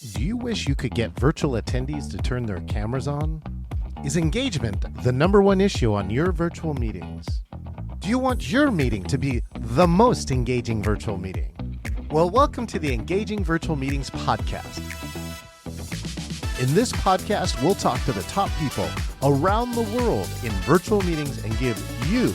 Do you wish you could get virtual attendees to turn their cameras on? Is engagement the number one issue on your virtual meetings? Do you want your meeting to be the most engaging virtual meeting? Well, welcome to the Engaging Virtual Meetings podcast. In this podcast, we'll talk to the top people around the world in virtual meetings and give you,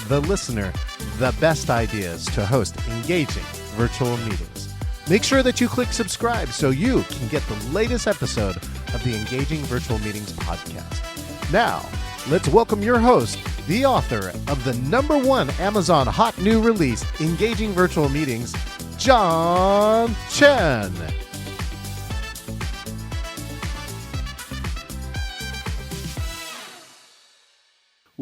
the listener, the best ideas to host engaging virtual meetings. Make sure that you click subscribe so you can get the latest episode of the Engaging Virtual Meetings podcast. Now, let's welcome your host, the author of the #1 Amazon hot new release, Engaging Virtual Meetings, John Chen.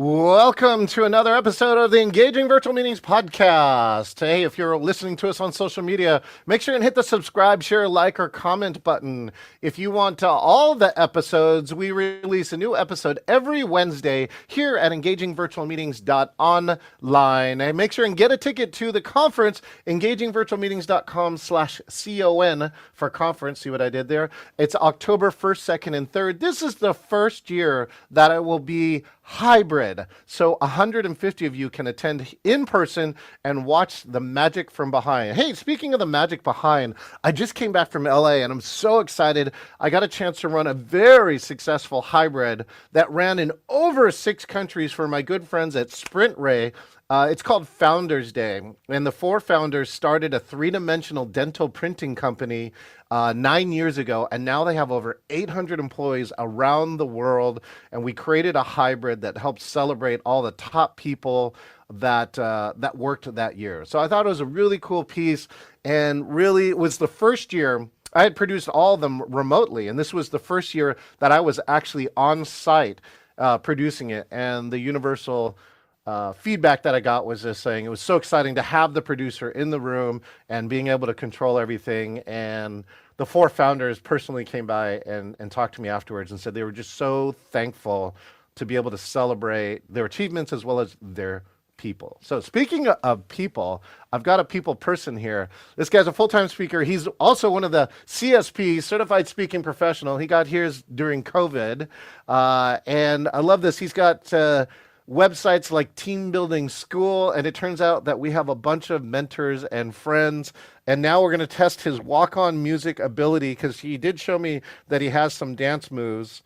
Welcome to another episode of the Engaging Virtual Meetings podcast. Hey, if you're listening to us on social media, make sure and hit the subscribe, share, like, or comment button. If you want all the episodes, we release a new episode every Wednesday here at engagingvirtualmeetings.online. And make sure and get a ticket to the conference, engagingvirtualmeetings.com/CON for conference. See what I did there? It's October 1st, 2nd, and 3rd. This is the first year that it will be hybrid. So 150 of you can attend in person and watch the magic from behind. Hey, speaking of the magic behind, I just came back from LA and I'm so excited. I got a chance to run a very successful hybrid that ran in over 6 countries for my good friends at Sprint Ray. It's called Founders Day, and the 4 founders started a 3-dimensional dental printing company 9 years ago, and now they have over 800 employees around the world, and we created a hybrid that helps celebrate all the top people that worked that year. So I thought it was a really cool piece, and really it was the first year. I had produced all of them remotely, and this was the first year that I was actually on site producing it, and the universal feedback that I got was just saying it was so exciting to have the producer in the room and being able to control everything. And the 4 founders personally came by and talked to me afterwards and said they were just so thankful to be able to celebrate their achievements as well as their people. So speaking of people, I've got a people person here. This guy's a full-time speaker. He's also one of the CSP, Certified Speaking Professional. He got his during COVID. And I love this. He's got websites like Team Building School, and it turns out that we have a bunch of mentors and friends, and now we're going to test his walk-on music ability because he did show me that he has some dance moves.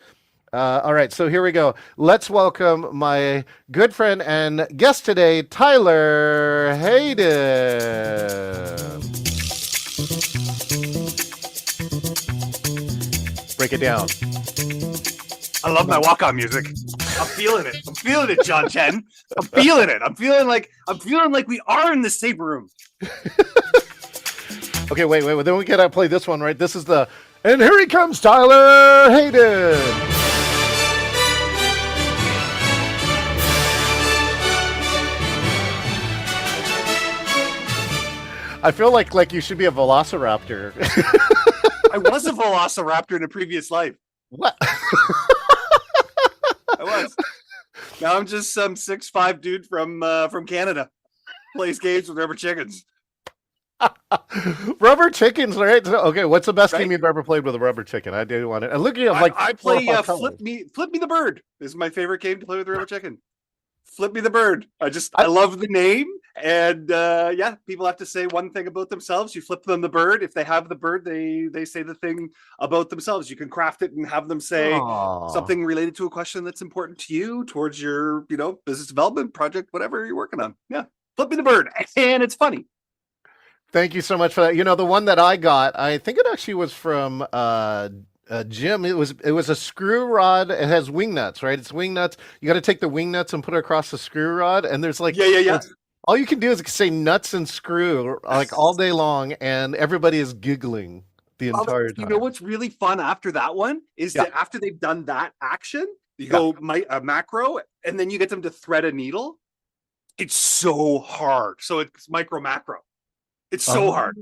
All right, so here we go. Let's welcome my good friend and guest today, Tyler Hayden. Break it down. I love my walk-on music. I'm feeling it. I'm feeling it, John Chen. I'm feeling it. I'm feeling like we are in the same room. Okay, wait. Then we gotta play this one, right? This is the and here he comes, Tyler Hayden. I feel like you should be a velociraptor. I was a velociraptor in a previous life. What? I was. Now I'm just some 6'5" dude from Canada. Plays games with rubber chickens. Rubber chickens, right? Okay, what's the best game you've ever played with a rubber chicken? I do want it. And look at like I play Flip Me the Bird. This is my favorite game to play with a rubber chicken. Flip Me the Bird. I love the name. And people have to say one thing about themselves. You flip them the bird. If they have the bird, they say the thing about themselves. You can craft it and have them say something related to a question that's important to you towards your, business development project, whatever you're working on. Yeah. Flip Me the Bird. And it's funny. Thank you so much for that. The one that I got, I think it actually was from Jim. It was a screw rod. It has wing nuts, right? It's wing nuts. You got to take the wing nuts and put it across the screw rod. And there's like, yeah. All you can do is say nuts and screw like all day long, and everybody is giggling the entire time. You know what's really fun after that one is that after they've done that action, you go macro, and then you get them to thread a needle. It's so hard. So it's micro macro. It's so hard.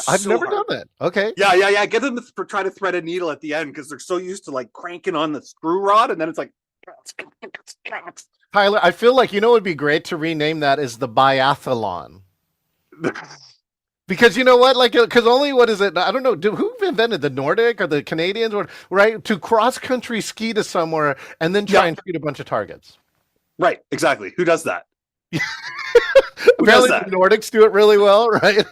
I've never done that. Okay. Yeah. Get them to try to thread a needle at the end because they're so used to like cranking on the screw rod, and then it's like. Tyler, I feel like it would be great to rename that as the biathlon. Because you know what, like, because only what is it? I don't know. Who invented the Nordic or the Canadians, or right to cross country ski to somewhere and then try Yeah, and shoot a bunch of targets? right. Exactly. Who does that? Who does Apparently, that? the Nordics do it really well, right?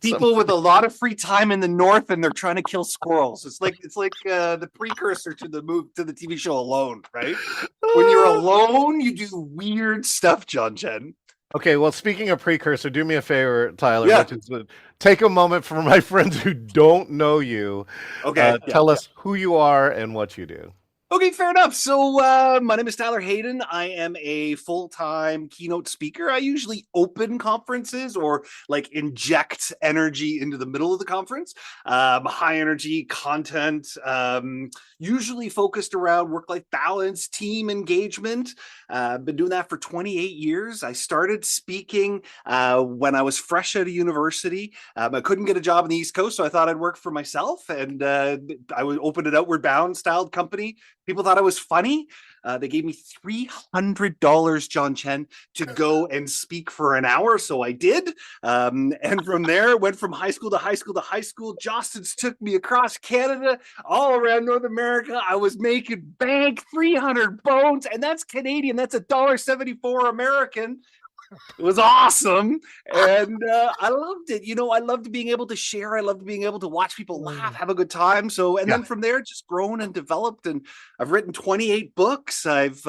People with a lot of free time in the north, and they're trying to kill squirrels. It's like the precursor to the TV show Alone, right? When you're alone, you do weird stuff, John Chen. Okay, well, speaking of precursor, do me a favor, Tyler, Yeah. which is take a moment for my friends who don't know you. Okay. Tell us who you are and what you do. Okay, fair enough. So, my name is Tyler Hayden. I am a full-time keynote speaker. I usually open conferences or like inject energy into the middle of the conference. High energy content, usually focused around work-life balance, team engagement. Been doing that for 28 years. I started speaking when I was fresh out of university. I couldn't get a job on the East Coast, so I thought I'd work for myself, and I would open an Outward Bound styled company. People thought I was funny. They gave me $300, John Chen, to go and speak for an hour. So I did. And from there, went from high school to high school to high school. Jostens took me across Canada, all around North America. I was making bank, 300 bones. And that's Canadian. That's $1.74 American. It was awesome. And I loved it. I loved being able to share. I loved being able to watch people laugh, have a good time. So, and then from there, just grown and developed. And I've written 28 books. I've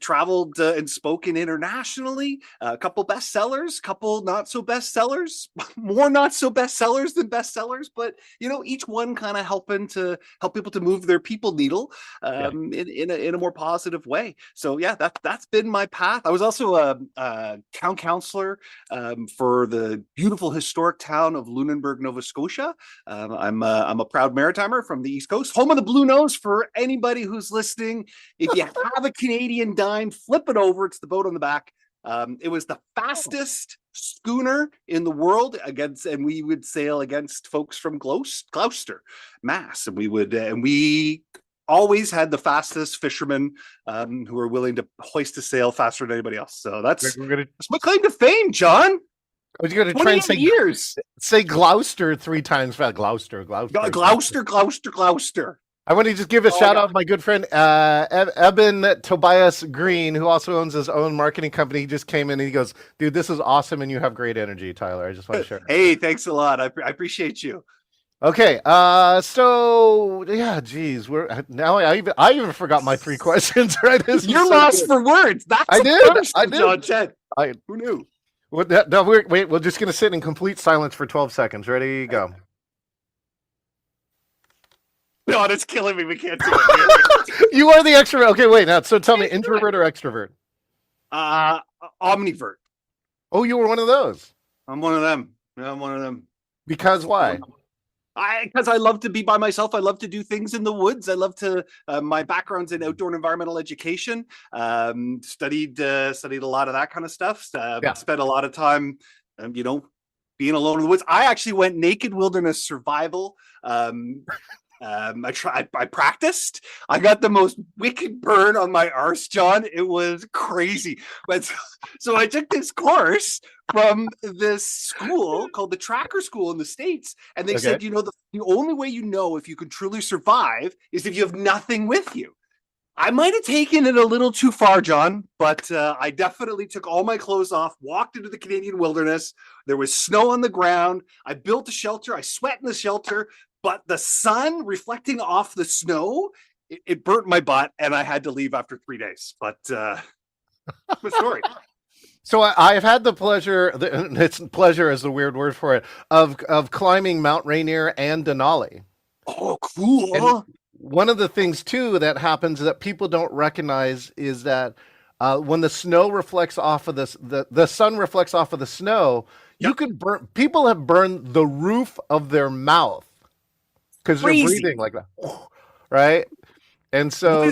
traveled and spoken internationally. A couple bestsellers, couple not so bestsellers, more not so bestsellers than bestsellers. But each one kind of helping to help people to move their people needle in a more positive way. So yeah, that's been my path. I was also a town councillor for the beautiful historic town of Lunenburg, Nova Scotia. I'm a proud maritimer from the East Coast, home of the Blue Nose. For anybody who's listening, if you have a Canadian dime, flip it over. It's the boat on the back. It was the fastest schooner in the world and we would sail against folks from Gloucester, Mass, and we always had the fastest fishermen who were willing to hoist a sail faster than anybody else. So that's my claim to fame, John. I was going to try and say years. Say Gloucester 3 times fast. Gloucester. I want to just give a shout out to my good friend Eben Tobias Green, who also owns his own marketing company. He just came in and he goes, "Dude, this is awesome, and you have great energy, Tyler." I just want to share. Hey, thanks a lot. I appreciate you. Okay, so yeah, geez, I even forgot my 3 questions. Right, you're lost for words. That's I did. John Chen. Who knew? No, wait. We're just gonna sit in complete silence for 12 seconds. Ready? Go. God, it's killing me. We can't do it. You are the extrovert. Okay, wait. Now, so tell me, introvert or extrovert? Omnivert. Oh, you were one of those. I'm one of them. Yeah, I'm one of them. Because why? Because I love to be by myself. I love to do things in the woods. I love to. My background's in outdoor and environmental education. Studied a lot of that kind of stuff. Spent a lot of time, being alone in the woods. I actually went naked wilderness survival. I practiced. I got the most wicked burn on my arse, John. It was crazy. But so I took this course from this school called the Tracker School in the States. And they said, the only way if you can truly survive is if you have nothing with you. I might have taken it a little too far, John, but I definitely took all my clothes off, walked into the Canadian wilderness. There was snow on the ground. I built a shelter. I sweat in the shelter. But the sun reflecting off the snow, it burnt my butt, and I had to leave after 3 days. But the story. So I've had the pleasure, pleasure is the weird word for it, of climbing Mount Rainier and Denali. Oh, cool. And one of the things, too, that happens that people don't recognize is that when the snow reflects off of the sun reflects off of the snow, you can burn. People have burned the roof of their mouth. Because they're breathing like that, right? And so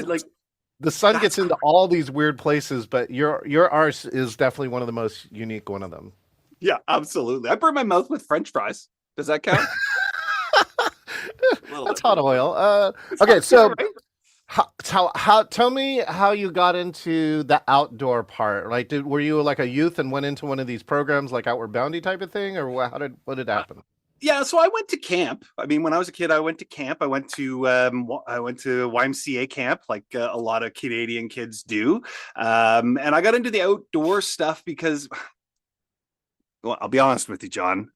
the sun gets into all these weird places, but your arse is definitely one of the most unique one of them. Yeah, absolutely. I burn my mouth with French fries. Does that count? That's hot oil. Okay, so how tell me how you got into the outdoor part. Like, were you like a youth and went into one of these programs like Outward Boundy type of thing, or what did happen? Yeah, so I went to camp. I mean, when I was a kid, I went to camp. I went to YMCA camp, like a lot of Canadian kids do. And I got into the outdoor stuff because, well, I'll be honest with you, John.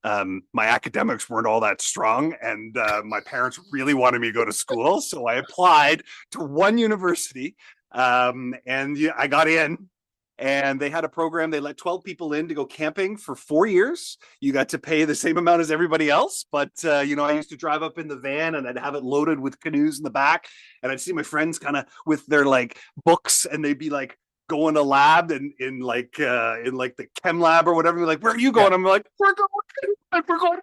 My academics weren't all that strong, and my parents really wanted me to go to school, so I applied to one university, and yeah, I got in. And they had a program. They let 12 people in to go camping for 4 years. You got to pay the same amount as everybody else. But, I used to drive up in the van and I'd have it loaded with canoes in the back. And I'd see my friends kind of with their like books, and they'd be like going to lab and in like the chem lab or whatever. Like, where are you going? Yeah. I'm like, we're going.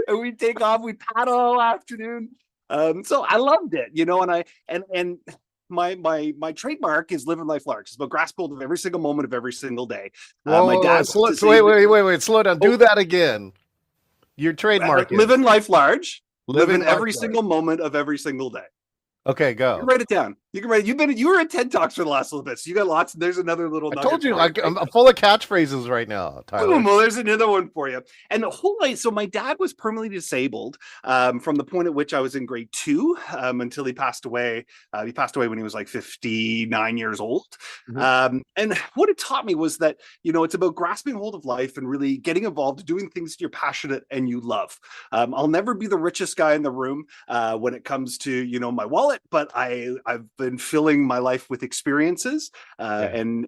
And we take off, we paddle all afternoon. So I loved it, and my trademark is living life large. It's about grasp hold of every single moment of every single day. My dad Wait, slow down. Do that again. Your trademark is living life large, living life every large. single moment of every single day. Okay, You go. can write it down. You can write. You were at TED Talks for the last little bit, so you got lots. There's another little. I nugget told you, for I'm full of catchphrases right now, Tyler. Boom, well, there's another one for you. And the whole way, so my dad was permanently disabled from the point at which I was in grade 2 until he passed away. He passed away when he was like 59 years old. And what it taught me was that, it's about grasping hold of life and really getting involved, doing things you're passionate and you love. I'll never be the richest guy in the room when it comes to, my wallet, but I've been filling my life with experiences, and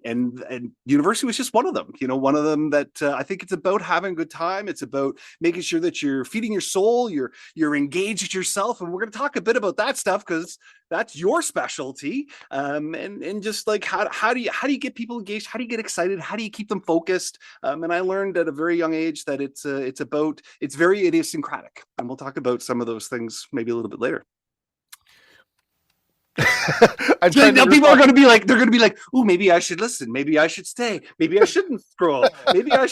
university was just one of them. One of them that I think it's about having a good time. It's about making sure that you're feeding your soul, you're engaged yourself, and we're going to talk a bit about that stuff because that's your specialty. And just like how do you get people engaged? How do you get excited? How do you keep them focused? And I learned at a very young age that it's very idiosyncratic, and we'll talk about some of those things maybe a little bit later. Now people are going to be like, oh, maybe I should listen. Maybe I should stay. Maybe I shouldn't scroll. Maybe I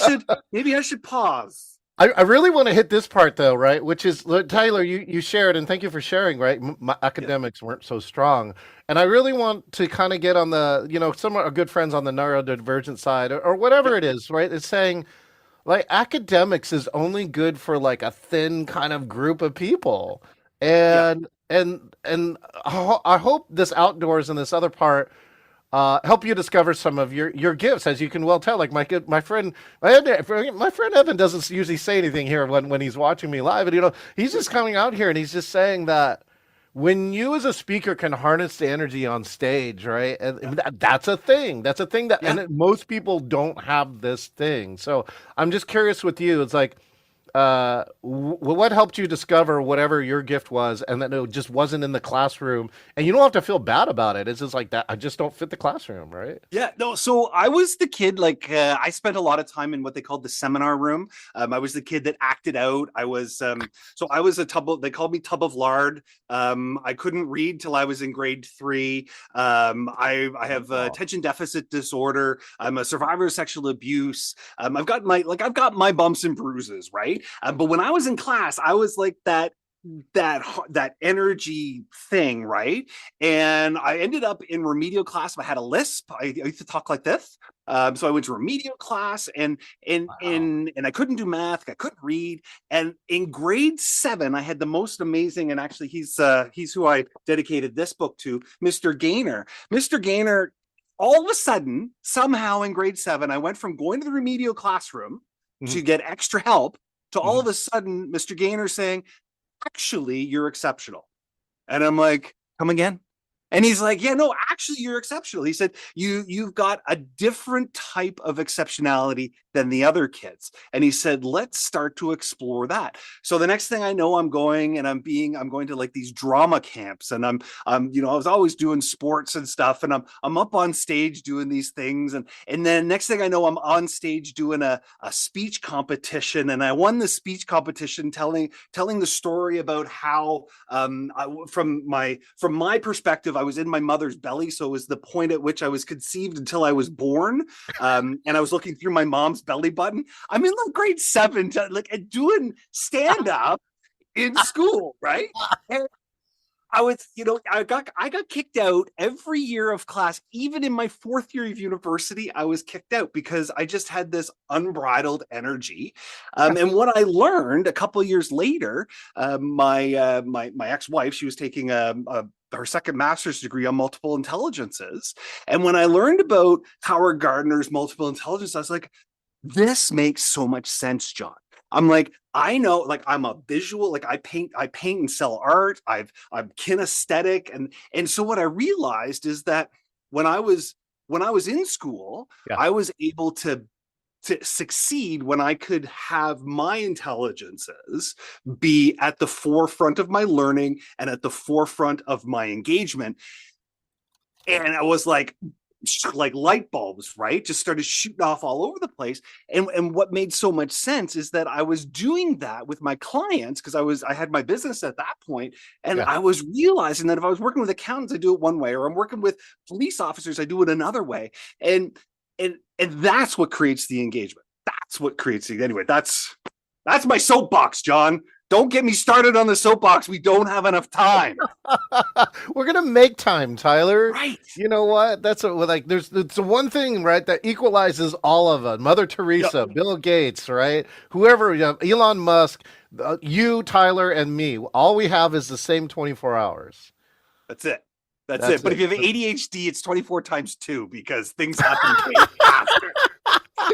should pause. I really want to hit this part though, right? Which is, Tyler, you shared, and thank you for sharing, right? My academics weren't so strong. And I really want to kind of get on the, some of our good friends on the neurodivergent side or whatever it is, right? It's saying like academics is only good for like a thin kind of group of people. And I hope this outdoors and this other part help you discover some of your gifts, as you can well tell. Like my friend Evan doesn't usually say anything here when he's watching me live, and he's just coming out here and he's just saying that when you as a speaker can harness the energy on stage, right? And that's a thing. That's a thing that and most people don't have this thing. So I'm just curious with you. It's like what helped you discover whatever your gift was, and that it just wasn't in the classroom, and you don't have to feel bad about it. It's just like that. I just don't fit the classroom, right? Yeah, no. So I was the kid, like I spent a lot of time in what they called the seminar room. I was the kid that acted out. I was a tub of, they called me tub of lard. I couldn't read till I was in grade 3. I have attention deficit disorder. I'm a survivor of sexual abuse. I've got my bumps and bruises, right? But when I was in class, I was like that energy thing, right? And I ended up in remedial class. I had a lisp. I used to talk like this. So I went to remedial class, and I couldn't do math. I couldn't read. And in grade 7, I had the most amazing. And actually, he's who I dedicated this book to, Mr. Gaynor. Mr. Gaynor. All of a sudden, somehow in grade 7, I went from going to the remedial classroom to get extra help to all of a sudden, Mr. Gaynor saying, actually, you're exceptional. And I'm like, come again? And he's like, yeah, no, actually, you're exceptional. He said, you've got a different type of exceptionality than the other kids. And he said, let's start to explore that. So the next thing I know, I'm going to like these drama camps, and I was always doing sports and stuff, and I'm up on stage doing these things. And then next thing I know, I'm on stage doing a speech competition. And I won the speech competition telling the story about how from my perspective, I was in my mother's belly. So it was the point at which I was conceived until I was born. And I was looking through my mom's belly button. I'm in like grade 7 doing stand up in school, right? And I was, I got kicked out every year of class. Even in my fourth year of university, I was kicked out because I just had this unbridled energy. And what I learned a couple of years later, my ex-wife, she was taking her second master's degree on multiple intelligences. And when I learned about Howard Gardner's multiple intelligence, I was like, this makes so much sense, John. I'm like, I know, like I'm a visual, like I paint and sell art. I'm kinesthetic. And so what I realized is that when I was in school, Yeah. I was able to succeed when I could have my intelligences be at the forefront of my learning and at the forefront of my engagement. And I was like light bulbs, right? Just started shooting off all over the place. And what made so much sense is that I was doing that with my clients because I had my business at that point, and Yeah. I was realizing that if I was working with accountants, I do it one way, or I'm working with police officers, I do it another way. And that's what creates the engagement. That's what creates the anyway. That's my soapbox, John. Don't get me started on the soapbox. We don't have enough time. We're gonna make time, Tyler. Right. You know what? That's like it's the one thing, right, that equalizes all of us. Mother Teresa, Bill Gates, right? Whoever, Elon Musk, you, Tyler, and me. All we have is the same 24 hours. That's it. That's it. But if you have ADHD, it's 24 times 2 because things happen way faster.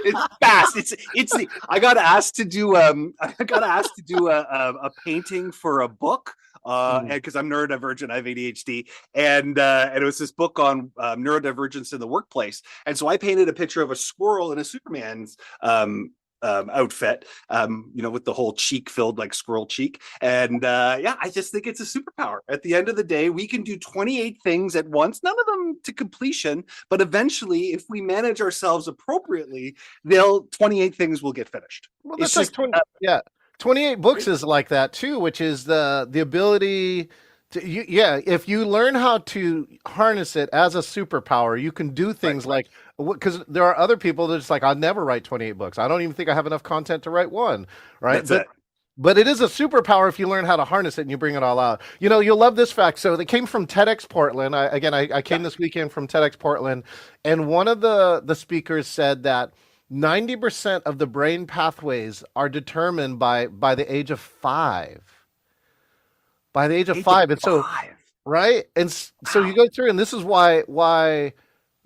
It's fast. It's I got asked to do a painting for a book because I'm neurodivergent, I have ADHD, and it was this book on neurodivergence in the workplace. And so I painted a picture of a squirrel in a Superman's outfit, with the whole cheek filled like squirrel cheek. And I just think it's a superpower. At the end of the day, we can do 28 ththings at once, none of them to completion, but eventually, if we manage ourselves appropriately, 28 things will get finished. Well, that's like 28 books is like that too, which is the ability to, if you learn how to harness it as a superpower, you can do things like, because there are other people that's like, I'll never write 28 books. I don't even think I have enough content to write one, right? But it is a superpower if you learn how to harness it and you bring it all out. You'll love this fact. So they came from TEDx Portland. I came this weekend from TEDx Portland, and one of the speakers said that 90% of the brain pathways are determined by the age of 5. By the age of 5. And so, right? And so you go through, and this is why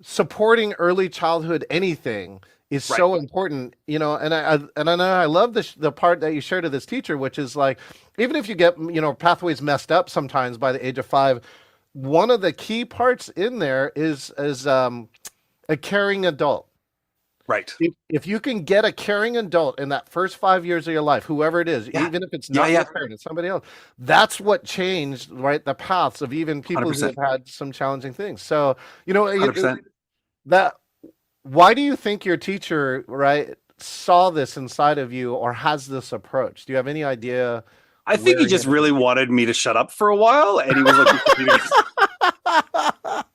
supporting early childhood anything is so important, and I love the part that you shared of this teacher, which is like, even if you get, pathways messed up sometimes by the age of 5, one of the key parts in there is a caring adult. Right. If you can get a caring adult in that first 5 years of your life, whoever it is, even if it's not your parent, it's somebody else, that's what changed, right, the paths of even people 100%. who have had some challenging things. So, 100%. Why do you think your teacher, right, saw this inside of you or has this approach? Do you have any idea? I think he just really wanted me to shut up for a while, and he was like,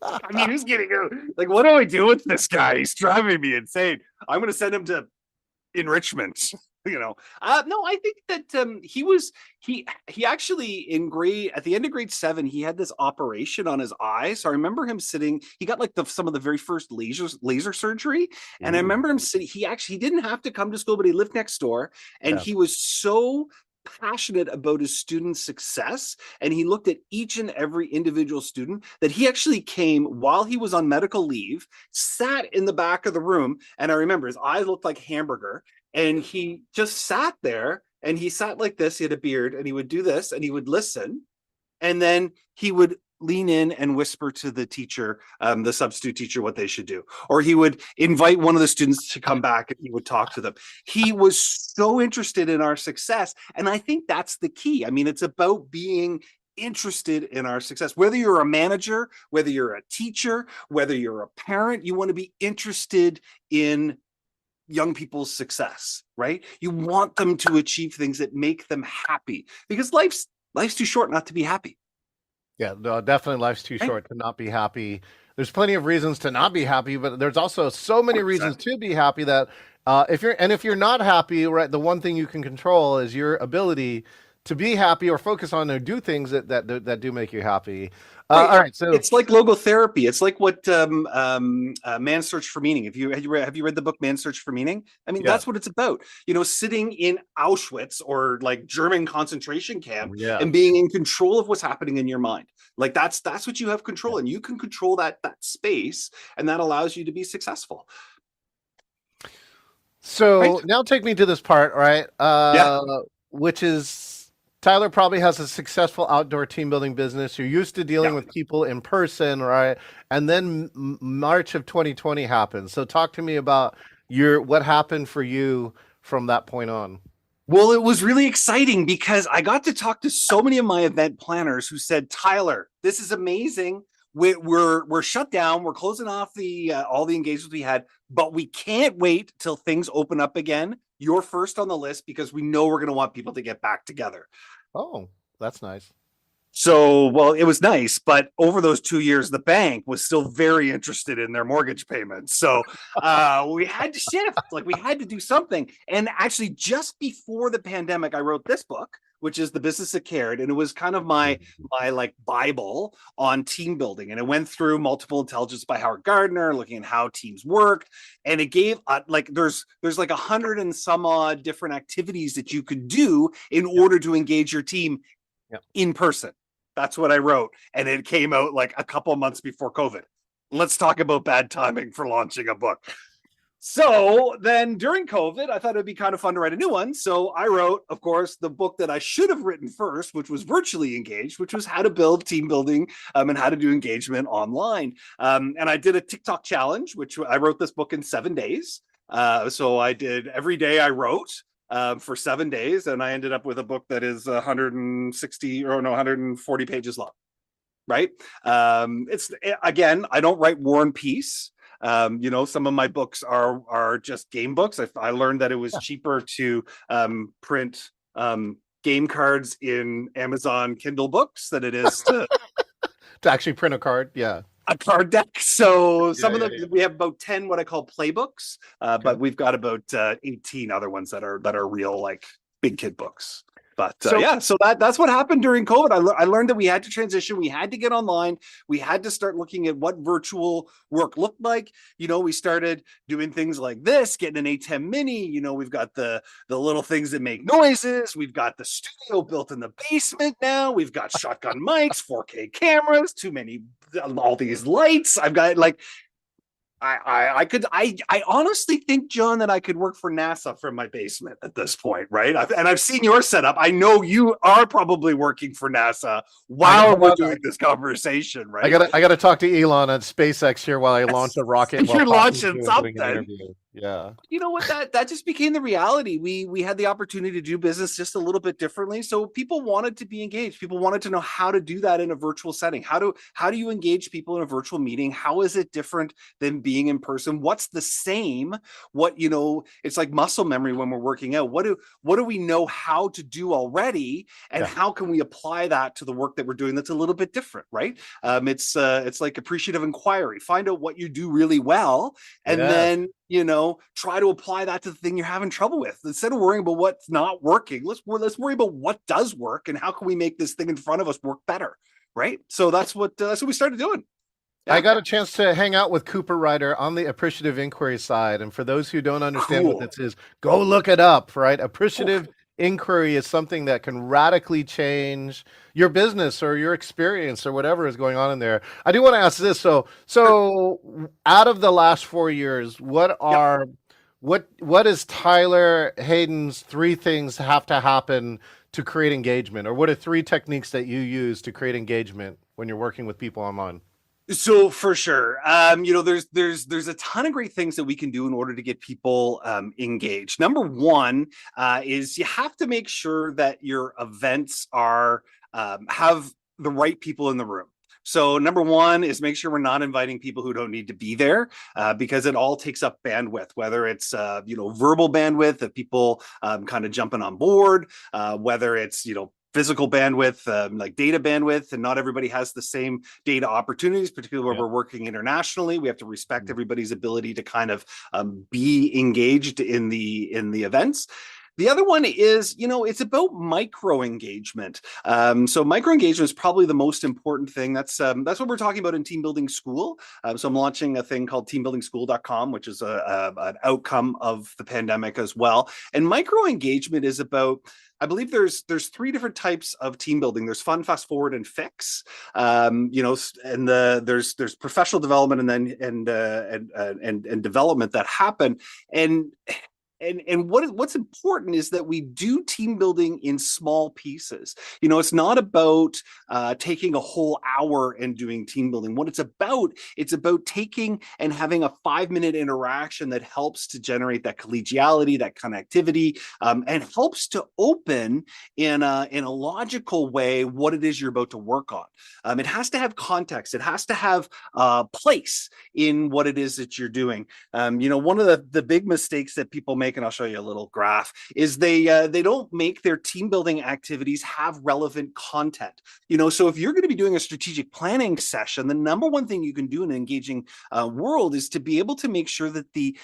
I mean, who's getting like, what do I do with this guy? He's driving me insane. I'm going to send him to enrichment. No, I think that he actually at the end of grade 7, he had this operation on his eye. So I remember him sitting. He got like some of the very first laser surgery, and I remember him sitting. He didn't have to come to school, but he lived next door, and he was so passionate about his students' success, and he looked at each and every individual student that he actually came while he was on medical leave, sat in the back of the room, and I remember his eyes looked like hamburger, and he just sat there, and he sat like this. He had a beard, and he would do this, and he would listen, and then he would lean in and whisper to the teacher, the substitute teacher, what they should do. Or he would invite one of the students to come back and he would talk to them. He was so interested in our success. And I think that's the key. I mean, it's about being interested in our success. Whether you're a manager, whether you're a teacher, whether you're a parent, you want to be interested in young people's success, right? You want them to achieve things that make them happy, because life's too short not to be happy. Yeah, no, definitely life's too short to not be happy. There's plenty of reasons to not be happy, but there's also so many reasons to be happy that if you're not happy, right, the one thing you can control is your ability to be happy or focus on or do things that do make you happy. Right. All right, so It's like logotherapy. It's like what Man's Search for Meaning. Have you read the book Man's Search for Meaning? I mean, yeah, that's what it's about. Sitting in Auschwitz or like German concentration camp yeah. and being in control of what's happening in your mind. Like that's what you have control, and you can control that space, and that allows you to be successful. Right? So now take me to this part, right? Yeah. Which is Tyler probably has a successful outdoor team building business. You're used to dealing Yeah. with people in person, right? And then March of 2020 happens. So talk to me about what happened for you from that point on. Well, it was really exciting because I got to talk to so many of my event planners who said, "Tyler, this is amazing. We're shut down. We're closing off the all the engagements we had, but we can't wait till things open up again. You're first on the list because we know we're going to want people to get back together." Oh, that's nice. So, well, it was nice, but over those 2 years, the bank was still very interested in their mortgage payments. So we had to shift, like we had to do something. And actually, just before the pandemic, I wrote this book, which is The Business That Cared, and it was kind of my like Bible on team building. And it went through Multiple Intelligence by Howard Gardner, looking at how teams work, and it gave like there's like 100 and some odd different activities that you could do in order to engage your team in person. That's what I wrote. And it came out like a couple of months before COVID. Let's talk about bad timing for launching a book. So then during COVID, I thought it'd be kind of fun to write a new one. So I wrote, of course, the book that I should have written first, which was Virtually Engaged, which was how to build team building and how to do engagement online. And I did a TikTok challenge, which I wrote this book in 7 days. So I did every day I wrote for 7 days, and I ended up with a book that is 140 pages long. Right? It's again, I don't write War and Peace. Some of my books are just game books. I learned that it was cheaper to print game cards in Amazon Kindle books than it is to actually print a card. Yeah. a card deck. So some Yeah, of them, we have about 10 what I call playbooks, but we've got about 18 other ones that are real like big kid books. But so that's what happened during COVID. I learned that we had to transition. We had to get online. We had to start looking at what virtual work looked like. We started doing things like this, getting an A10 Mini. We've got the little things that make noises. We've got the studio built in the basement now. We've got shotgun mics, 4K cameras, all these lights. I've got like, I honestly think, John, that I could work for NASA from my basement at this point, right? I've seen your setup. I know you are probably working for NASA while we're doing this conversation, right? I gotta talk to Elon at SpaceX here while I launch a rocket. You're launching something. Yeah. You know what? That just became the reality. We had the opportunity to do business just a little bit differently. So people wanted to be engaged. People wanted to know how to do that in a virtual setting. How do you engage people in a virtual meeting? How is it different than being in person? What's the same? It's like muscle memory when we're working out. What do we know how to do already? And how can we apply that to the work that we're doing that's a little bit different, right? It's like appreciative inquiry. Find out what you do really well, and then try to apply that to the thing you're having trouble with. Instead of worrying about what's not working, let's worry about what does work and how can we make this thing in front of us work better, right? So that's what we started doing. Yeah. I got a chance to hang out with Cooper Ryder on the appreciative inquiry side, and for those who don't understand what this is, go look it up. Right, appreciative inquiry is something that can radically change your business or your experience or whatever is going on in there. I do want to ask this. So out of the last 4 years, what is Tyler Hayden's 3 things have to happen to create engagement? Or what are 3 techniques that you use to create engagement when you're working with people online? So for sure, there's a ton of great things that we can do in order to get people engaged. Number one is you have to make sure that your events are have the right people in the room. So number one is make sure we're not inviting people who don't need to be there because it all takes up bandwidth, whether it's, verbal bandwidth of people kind of jumping on board, whether it's, physical bandwidth, like data bandwidth, and not everybody has the same data opportunities, particularly where we're working internationally. We have to respect everybody's ability to kind of be engaged in the events. The other one is, it's about micro engagement. So micro engagement is probably the most important thing. That's what we're talking about in Team Building School. So I'm launching a thing called teambuildingschool.com, which is an outcome of the pandemic as well. And micro engagement is about, I believe there's three different types of team building. There's fun, fast forward, and fix. And there's professional development and then and development that happen. And what's important is that we do team building in small pieces. It's not about taking a whole hour and doing team building. What it's about taking and having a 5-minute interaction that helps to generate that collegiality, that connectivity, and helps to open in a logical way what it is you're about to work on. It has to have context. It has to have place in what it is that you're doing. One of the big mistakes that people make, and I'll show you a little graph, is they don't make their team building activities have relevant content. So if you're going to be doing a strategic planning session, the number one thing you can do in an engaging world is to be able to make sure that the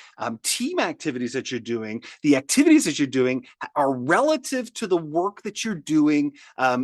team activities that you're doing, the activities that you're doing, are relative to the work that you're doing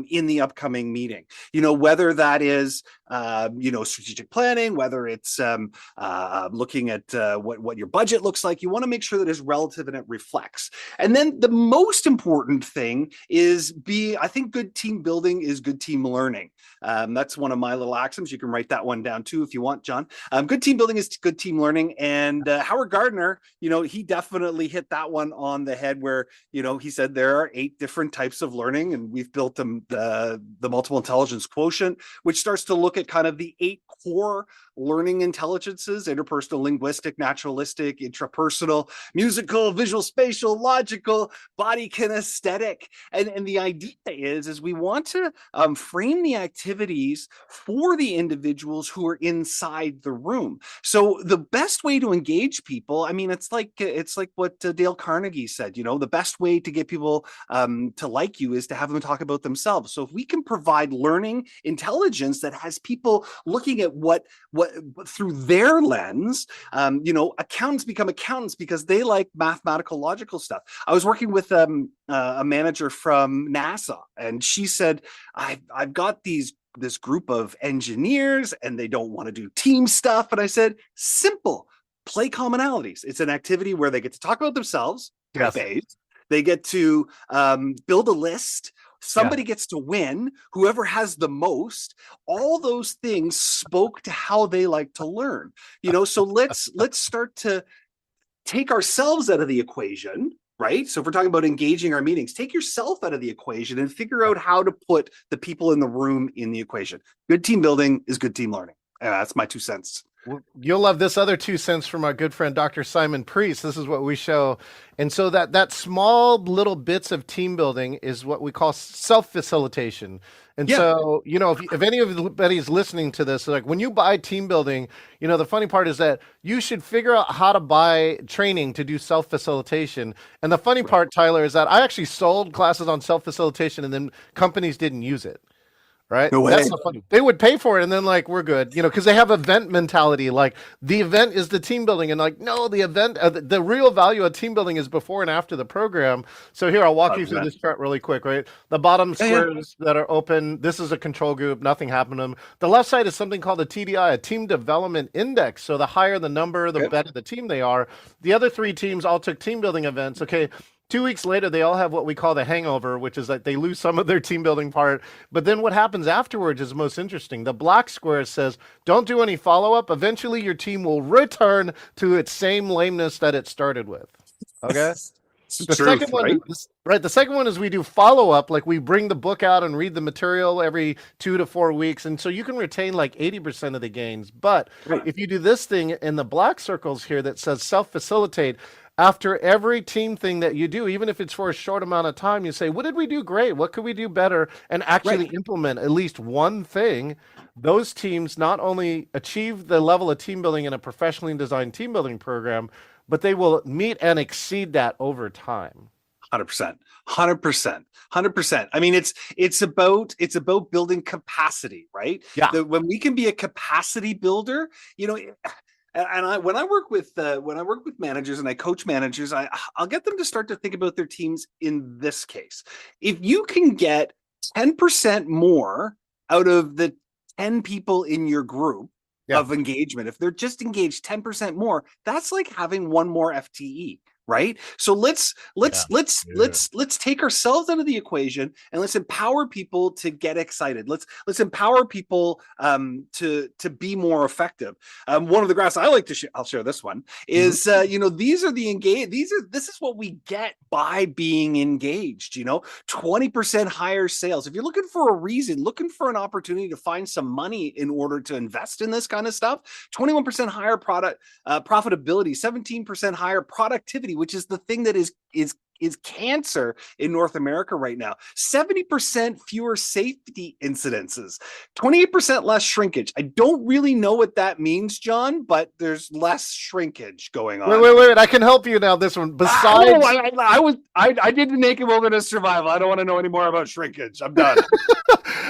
in the upcoming meeting. Whether that is strategic planning, whether it's looking at what your budget looks like, you want to make sure that it's relative and it reflects. And then the most important thing is I think good team building is good team learning. That's one of my little axioms. You can write that one down too if you want, John. Good team building is good team learning. And Howard Gardner, he definitely hit that one on the head where, he said there are 8 different types of learning, and we've built the multiple intelligence quotient, which starts to look at kind of the 8 core learning intelligences: interpersonal, linguistic, naturalistic, intrapersonal, musical, visual, spatial, logical, body kinesthetic. And the idea is we want to frame the activities for the individuals who are inside the room. So the best way to engage people, it's like what Dale Carnegie said, the best way to get people to like you is to have them talk about themselves. So if we can provide learning intelligence that has people looking at what through their lens, accountants become accountants because they like mathematical, logical stuff. I was working with a manager from NASA, and she said, I've got this group of engineers and they don't want to do team stuff. And I said, simple, play commonalities. It's an activity where they get to talk about themselves. Yes. They get to build a list. Somebody gets to win, whoever has the most. All those things spoke to how they like to learn. So let's start to take ourselves out of the equation, right? So if we're talking about engaging our meetings, take yourself out of the equation and figure out how to put the people in the room in the equation. Good team building is good team learning. That's my 2 cents. You'll love this other 2 cents from our good friend, Dr. Simon Priest. This is what we show. And so that small little bits of team building is what we call self-facilitation. And so, if anybody's listening to this, like when you buy team building, the funny part is that you should figure out how to buy training to do self-facilitation. And the funny part, Tyler, is that I actually sold classes on self-facilitation and then companies didn't use it. Right? No way. That's so funny. They would pay for it and then we're good, because they have event mentality. Like the event is the team building, and no, the event, the real value of team building is before and after the program. So here, I'll walk you through this chart really quick, right? The bottom squares that are open, this is a control group, nothing happened to them. The left side is something called a TDI, a team development index. So the higher the number, the better the team they are. The other 3 teams all took team building events. Okay. 2 weeks later, they all have what we call the hangover, which is that they lose some of their team building part. But then what happens afterwards is most interesting. The black square says, don't do any follow-up. Eventually, your team will return to its same lameness that it started with. Okay? The second one is we do follow-up, like we bring the book out and read the material every 2 to 4 weeks. And so you can retain 80% of the gains. But if you do this thing in the black circles here that says self-facilitate, after every team thing that you do, even if it's for a short amount of time, you say, what did we do great? What could we do better? And actually implement at least one thing. Those teams not only achieve the level of team building in a professionally designed team building program, but they will meet and exceed that over time. 100%. It's about building capacity, right? Yeah. When we can be a capacity builder, And when I work with managers and I coach managers, I'll get them to start to think about their teams in this case. If you can get 10% more out of the 10 people in your group Yeah. of engagement, if they're just engaged 10% more, that's like having one more FTE. Right. So let's Yeah. take ourselves out of the equation and let's empower people to get excited. Let's empower people to be more effective. One of the graphs I like to I'll share this one is these are the engaged. This is what we get by being engaged. 20% higher sales. If you're looking for a reason, looking for an opportunity to find some money in order to invest in this kind of stuff, 21% higher product profitability, 17% higher productivity, which is the thing that is cancer in North America right now. 70% fewer safety incidences, 28% less shrinkage. I don't really know what that means, John, but there's less shrinkage going on. Wait. I can help you now. This one. Besides, I did the Naked Wilderness Survival. I don't want to know any more about shrinkage. I'm done.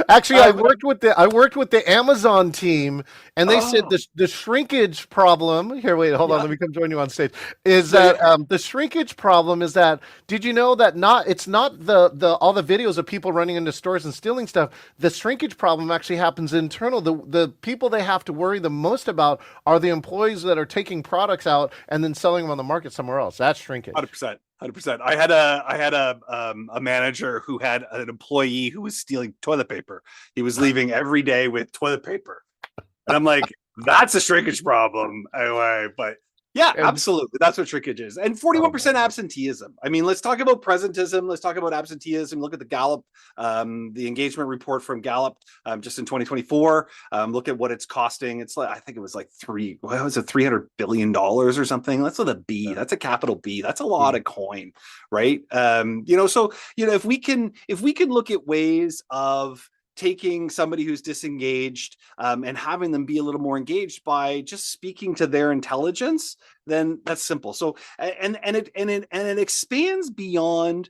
actually, I worked with the Amazon team, and they said the shrinkage problem. Here, wait, hold on. Let me come join you on stage. Is that the shrinkage problem? Is that did you know that it's not the all the videos of people running into stores and stealing stuff. The shrinkage problem actually happens internal. The people they have to worry the most about are the employees that are taking products out and then selling them on the market somewhere else. That's shrinkage. 100%. I had a manager who had an employee who was stealing toilet paper. He was leaving every day with toilet paper, and I'm like, that's a shrinkage problem. Anyway, but yeah, absolutely, that's what shrinkage is. And 41% absenteeism. I mean, let's talk about presentism. Let's talk about absenteeism. Look at the Gallup, the engagement report from Gallup, just in 2024. Look at what it's costing. It's like I think it was like $300 billion or something. That's with a B. That's a capital B. That's a lot of coin, right? If we can look at ways of taking somebody who's disengaged and having them be a little more engaged by just speaking to their intelligence, then that's simple. So and it expands beyond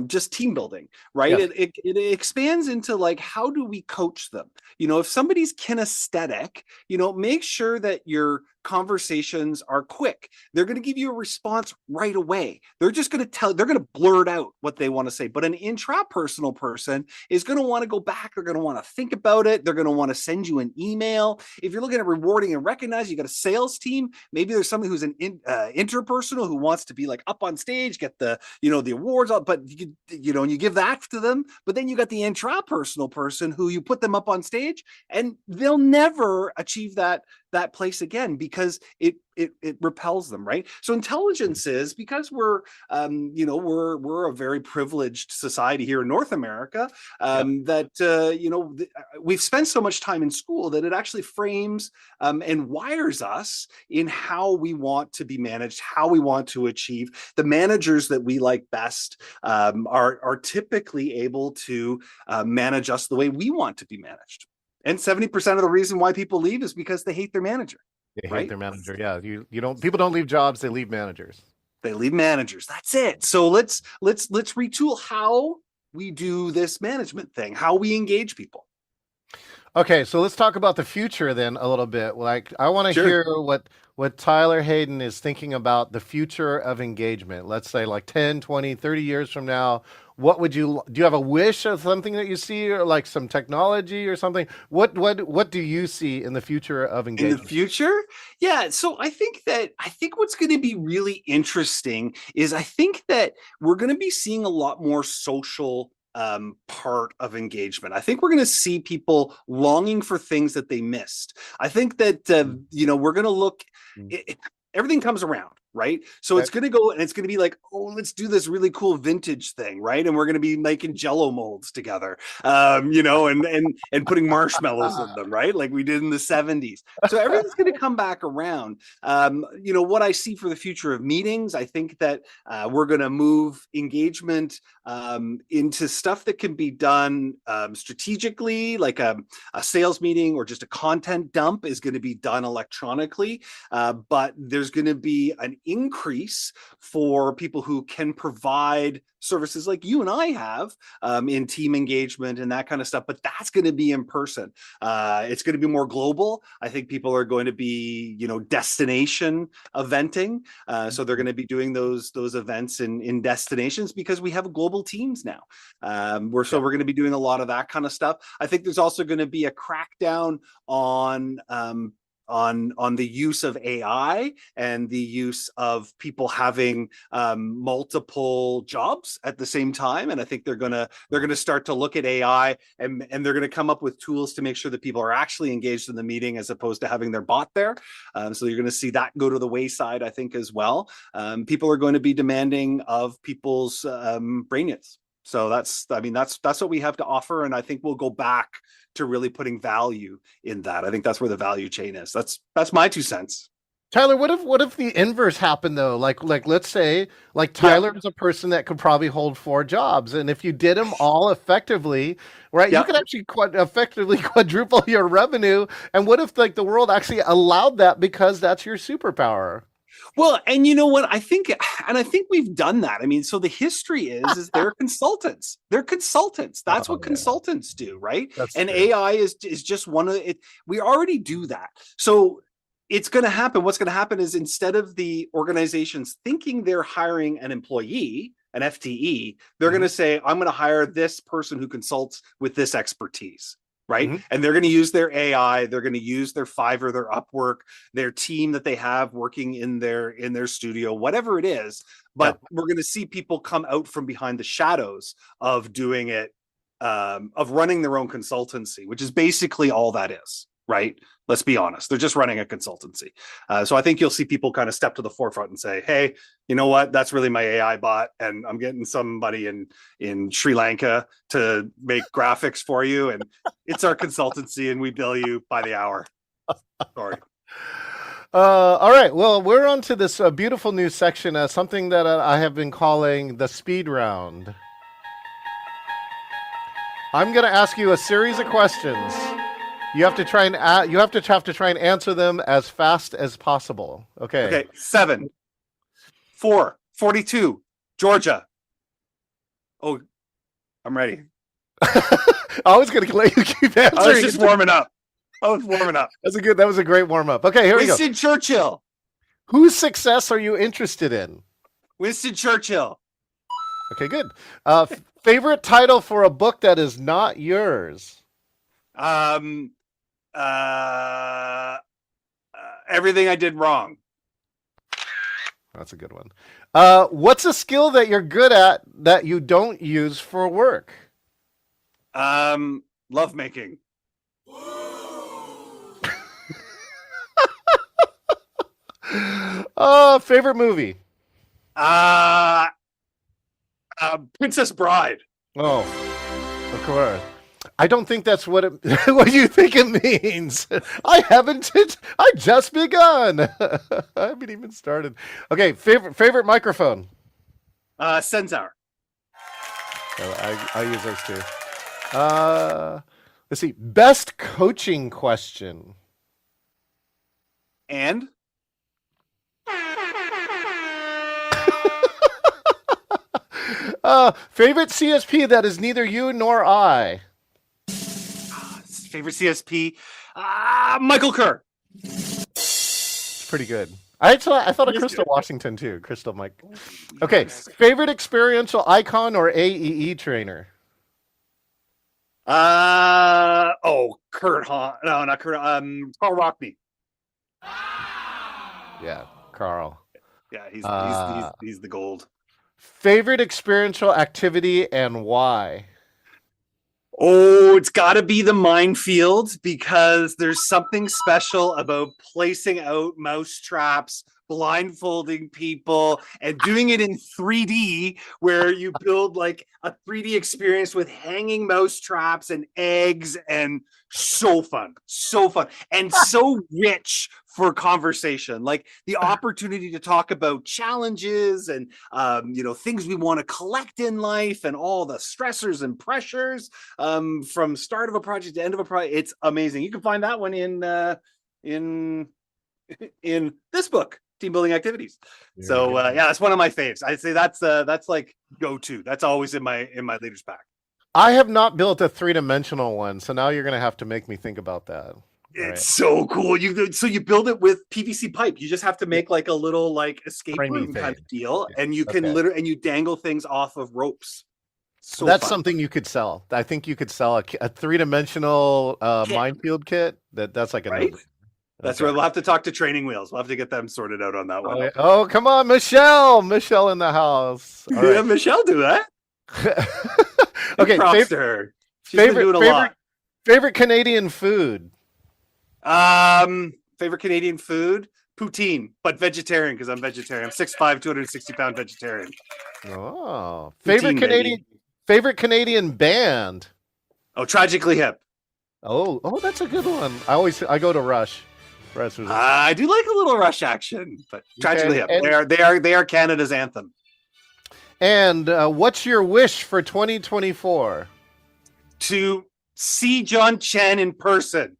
just team building, right? Yeah. It expands into like, how do we coach them? If somebody's kinesthetic, make sure that your conversations are quick. They're going to give you a response right away. They're just going to they're going to blurt out what they want to say. But an intrapersonal person is going to want to go back. They're going to want to think about it. They're going to want to send you an email. If you're looking at rewarding and recognize, you got a sales team. Maybe there's somebody who's an interpersonal who wants to be like up on stage, get the the awards, but you give that to them. But then you got the intrapersonal person who you put them up on stage, and they'll never achieve that place again because it repels them, right? So intelligence is, because we're a very privileged society here in North America, we've spent so much time in school that it actually frames and wires us in how we want to be managed, how we want to achieve. The managers that we like best are typically able to manage us the way we want to be managed. And 70% of the reason why people leave is because they hate their manager. They hate their manager. Yeah. People don't leave jobs, they leave managers. They leave managers. That's it. So let's retool how we do this management thing, how we engage people. Okay, so let's talk about the future then a little bit. Like, I want to hear what Tyler Hayden is thinking about the future of engagement. Let's say like 10, 20, 30 years from now. What do you have a wish of something that you see, or like some technology or something? What do you see in the future of engagement? In the future? Yeah. So I think what's going to be really interesting is I think that we're going to be seeing a lot more social part of engagement. I think we're going to see people longing for things that they missed. I think that we're going to look. Everything comes around, right? So it's going to go and it's going to be like, oh, let's do this really cool vintage thing, right? And we're going to be making Jello molds together, and putting marshmallows in them, right? Like we did in the 70s. So everything's going to come back around. What I see for the future of meetings, I think that we're going to move engagement into stuff that can be done strategically, like a sales meeting or just a content dump is going to be done electronically, but there's going to be an increase for people who can provide services like you and I have in team engagement and that kind of stuff. But that's going to be in person. It's going to be more global. I think people are going to be, destination eventing. So they're going to be doing those events in destinations because we have global teams now. We're going to be doing a lot of that kind of stuff. I think there's also going to be a crackdown on the use of AI and the use of people having multiple jobs at the same time. And I think they're gonna start to look at AI and they're gonna come up with tools to make sure that people are actually engaged in the meeting as opposed to having their bot there. So you're gonna see that go to the wayside, I think, as well. People are going to be demanding of people's brainiacs. So that's what we have to offer, and I think we'll go back to really putting value in that. I think that's where the value chain is. That's my 2 cents. Tyler, what if the inverse happened though? Like let's say Tyler is a person that could probably hold 4 jobs, and if you did them all effectively, right, you could actually effectively quadruple your revenue. And what if the world actually allowed that because that's your superpower? Well, and you know what? I think we've done that. I mean, so the history is they're consultants. They're consultants. That's what consultants do, right? And true. AI is just one of it. We already do that. So it's going to happen. What's going to happen is instead of the organizations thinking they're hiring an employee, an FTE, they're going to say, I'm going to hire this person who consults with this expertise. Right. Mm-hmm. And they're going to use their AI. They're going to use their Fiverr, their Upwork, their team that they have working in their studio, whatever it is. But we're going to see people come out from behind the shadows of doing it, of running their own consultancy, which is basically all that is. Right. Let's be honest. They're just running a consultancy. So I think you'll see people kind of step to the forefront and say, hey, you know what? That's really my AI bot. And I'm getting somebody in Sri Lanka to make graphics for you. And it's our consultancy and we bill you by the hour. Sorry. All right. Well, we're on to this beautiful new section, something that I have been calling the speed round. I'm going to ask you a series of questions. You have to try and answer them as fast as possible. Okay. Okay. 7, 4, 42, Georgia. Oh, I'm ready. I was going to let you keep answering. I was just warming up. That was a great warm up. Okay, here we go. Winston Churchill. Whose success are you interested in? Winston Churchill. Okay, good. Favorite title for a book that is not yours? Everything I did wrong. That's a good one. What's a skill that you're good at that you don't use for work? Love making. Favorite movie? Princess Bride. Oh, of course. I don't think that's what you think it means. I just begun. I haven't even started. Okay, favorite microphone. Sensor. I use those too. Let's see. Best coaching question. And favorite CSP that is neither you nor I. Favorite CSP, Michael Kerr. Pretty good. I thought of Crystal Washington too. Crystal Mike. Okay. Favorite experiential icon or AEE trainer? Kurt. No, not Kurt. Carl Rockney. Yeah, Carl. Yeah, he's the gold. Favorite experiential activity and why? Oh, it's got to be the minefield because there's something special about placing out mouse traps, blindfolding people, and doing it in 3D, where you build like a 3D experience with hanging mouse traps and eggs, and so fun, and so rich for conversation. Like the opportunity to talk about challenges and things we want to collect in life and all the stressors and pressures from start of a project to end of a project. It's amazing. You can find that one in this book. team building activities. So yeah, that's one of my faves. I'd say that's like go-to. That's always in my leaders pack. I have not built a 3-dimensional one, so now you're going to have to make me think about that. It's so cool. You build it with PVC pipe. You just have to make like a little like escape room kind of deal, and you can literally and you dangle things off of ropes. So that's fun. something you could sell. I think you could sell a 3-dimensional minefield kit. That's like a right. That's where we'll have to talk to Training Wheels. We'll have to get them sorted out on that one. Oh, come on, Michelle in the house. All right. Michelle do that. Okay, props to her. She's been doing a lot. Favorite Canadian food. Favorite Canadian food, poutine, but vegetarian because I'm vegetarian. I'm 6'5", 260-pound vegetarian. Oh, Poutine, favorite Canadian band. Oh, Tragically Hip. Oh, that's a good one. I go to Rush. I do like a little Rush action, but Tragically Hip. They are Canada's anthem. And what's your wish for 2024? To see John Chen in person.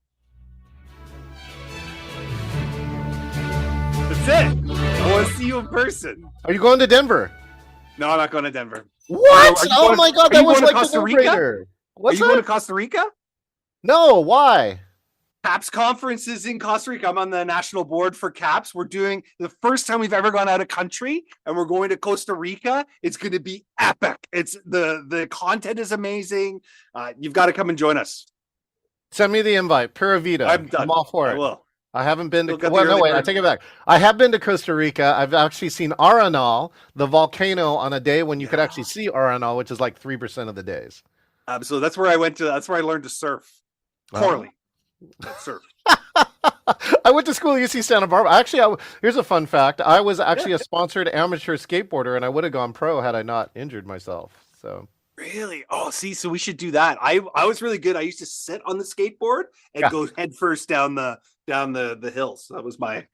That's it. I want to see you in person. Are you going to Denver? No, I'm not going to Denver. What? Oh my God, that was like Costa Rica. Are you going to Costa Rica? No, why? CAPS conference is in Costa Rica. I'm on the national board for CAPS. We're doing the first time we've ever gone out of country, and we're going to Costa Rica. It's going to be epic. It's the content is amazing. You've got to come and join us. Send me the invite. Pura Vida. I'm all for it. I will. I haven't been to. Well, no, wait. I take it back. I have been to Costa Rica. I've actually seen Arenal, the volcano, on a day when you could actually see Arenal, which is like 3% of the days. So that's where I went to. That's where I learned to surf. Poorly. Surf. I went to school at UC Santa Barbara. Actually, here's a fun fact. I was actually a sponsored amateur skateboarder, and I would have gone pro had I not injured myself. So. Really? Oh, see, so we should do that. I was really good. I used to sit on the skateboard and go head first down the hills. That was my.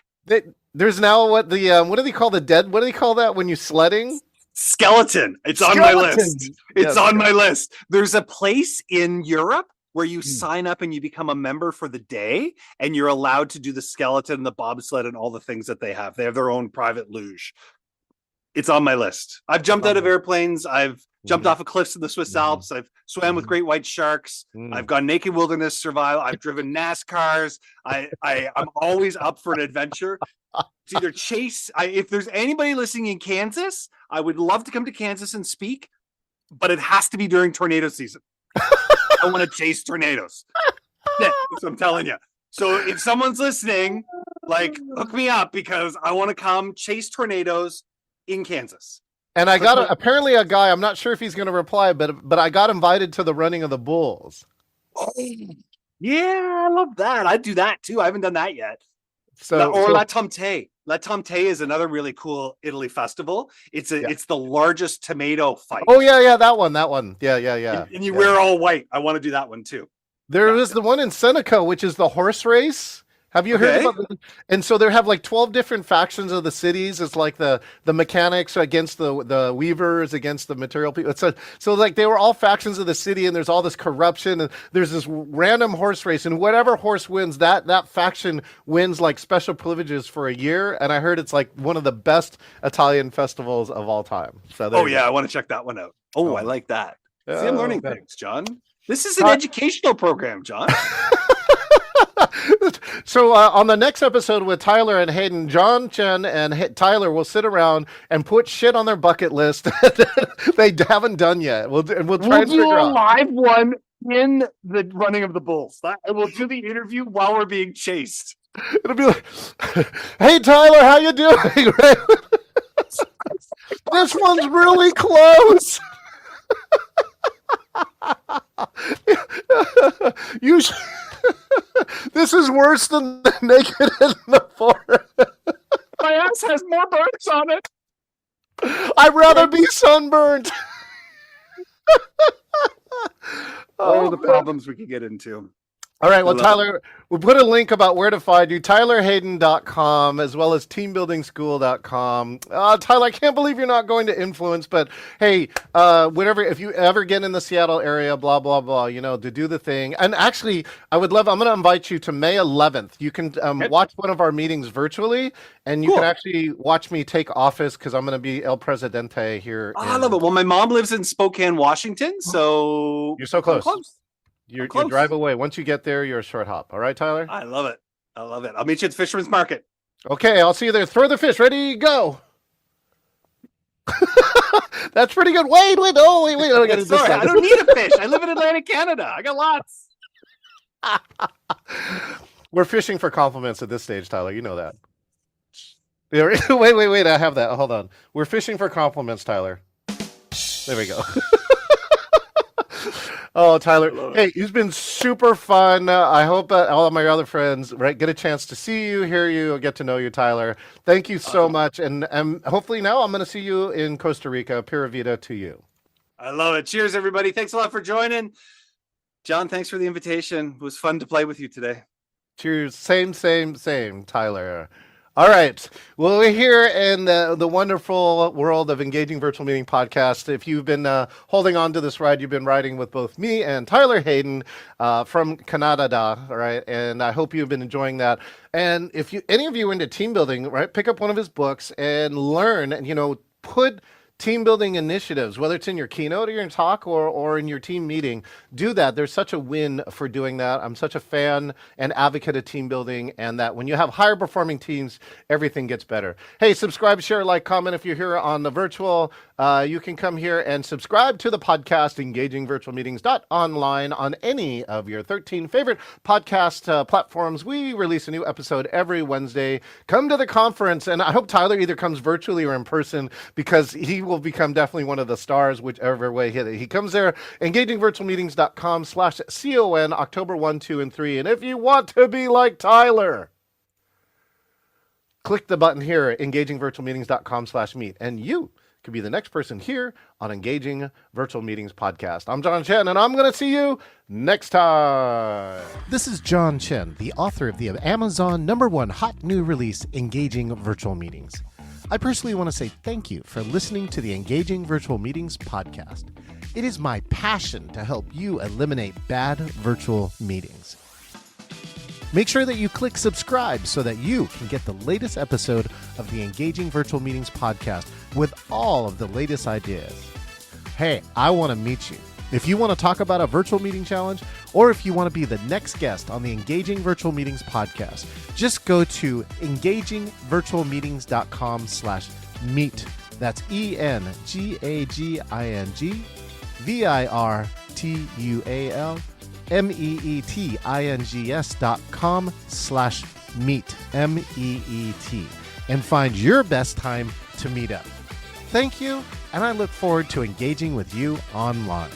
There's now what do they call the dead? What do they call that when you sledding? Skeleton. It's on my list. It's on my list. There's a place in Europe where you sign up and you become a member for the day, and you're allowed to do the skeleton, the bobsled, and all the things that they have. They have their own private luge. It's on my list. I've jumped out of airplanes. I've jumped off of cliffs in the Swiss Alps. I've swam with great white sharks. I've gone naked wilderness survival. I've driven NASCARs. I'm always up for an adventure. It's either chase. If there's anybody listening in Kansas, I would love to come to Kansas and speak, but it has to be during tornado season. I want to chase tornadoes. That's what I'm telling you. So if someone's listening, like, hook me up because I want to come chase tornadoes in Kansas. And I got apparently a guy, I'm not sure if he's going to reply, but I got invited to the running of the bulls. Oh, yeah, I love that. I'd do that too. I haven't done that yet. Or La Tomte. La Tomte is another really cool Italy festival. It's the largest tomato fight. Oh yeah, that one. Yeah. And you wear all white. I want to do that one too. There is the one in Seneca, which is the horse race. Have you heard about it? And so they have like 12 different factions of the cities. It's like the mechanics against the weavers against the material people. So like they were all factions of the city, and there's all this corruption, and there's this random horse race, and whatever horse wins, that faction wins like special privileges for a year. And I heard it's like one of the best Italian festivals of all time. So I want to check that one out. Oh, I like that. See, I'm learning things, John. This is an educational program, John. So on the next episode with Tyler and Hayden, John Chen and Tyler will sit around and put shit on their bucket list that they haven't done yet. We'll try and figure out. Do a live one in the running of the bulls. We'll do the interview while we're being chased. It'll be like, "Hey Tyler, how you doing?" This one's really close. This is worse than naked in the forest. My ass has more burns on it. I'd rather be sunburned. All the problems we could get into. All right. Well, love it. Tyler, we put a link about where to find you, tylerhayden.com, as well as teambuildingschool.com. Tyler, I can't believe you're not going to Influence, but hey, whenever, if you ever get in the Seattle area, blah, blah, blah, to do the thing. And actually, I'm going to invite you to May 11th. You can watch one of our meetings virtually, and you can actually watch me take office because I'm going to be El Presidente here. I love it. Well, my mom lives in Spokane, Washington, so you're so close. You drive away. Once you get there, you're a short hop. All right, Tyler? I love it. I love it. I'll meet you at the Fisherman's Market. Okay, I'll see you there. Throw the fish. Ready, go. That's pretty good. Wait. Oh, wait. I gotta do this Sorry, side. I don't need a fish. I live in Atlantic Canada. I got lots. We're fishing for compliments at this stage, Tyler. You know that. Wait. I have that. Hold on. We're fishing for compliments, Tyler. There we go. Oh, Tyler. Hey, it's been super fun. I hope that all of my other friends get a chance to see you, hear you, get to know you, Tyler. Thank you so much. And hopefully now I'm going to see you in Costa Rica. Pura vida to you. I love it. Cheers, everybody. Thanks a lot for joining. John, thanks for the invitation. It was fun to play with you today. Cheers. Same, Tyler. All right. Well, we're here in the wonderful world of Engaging Virtual Meeting Podcast. If you've been holding on to this ride, you've been riding with both me and Tyler Hayden from Canada, all right? And I hope you've been enjoying that. And if any of you are into team building, right, pick up one of his books and learn and, put team building initiatives, whether it's in your keynote or your talk or in your team meeting, do that. There's such a win for doing that. I'm such a fan and advocate of team building, and that when you have higher performing teams, everything gets better. Hey, subscribe, share, like, comment if you're here on the virtual. You can come here and subscribe to the podcast, Engaging Virtual Meetings online on any of your 13 favorite podcast platforms. We release a new episode every Wednesday. Come to the conference, and I hope Tyler either comes virtually or in person, because he will become definitely one of the stars, whichever way he comes there. EngagingVirtualMeetings.com/CON, October 1, 2, and 3. And if you want to be like Tyler, click the button here, EngagingVirtualMeetings.com/meet, and you could be the next person here on Engaging Virtual Meetings Podcast. I'm John Chen, and I'm going to see you next time. This is John Chen, the author of the Amazon #1 hot new release, Engaging Virtual Meetings. I personally want to say thank you for listening to the Engaging Virtual Meetings podcast. It is my passion to help you eliminate bad virtual meetings. Make sure that you click subscribe so that you can get the latest episode of the Engaging Virtual Meetings podcast with all of the latest ideas. Hey, I want to meet you. If you want to talk about a virtual meeting challenge, or if you want to be the next guest on the Engaging Virtual Meetings podcast, just go to engagingvirtualmeetings.com/meet. That's ENGAGINGVIRTUALMEETINGS.com/meet, MEET, and find your best time to meet up. Thank you, and I look forward to engaging with you online.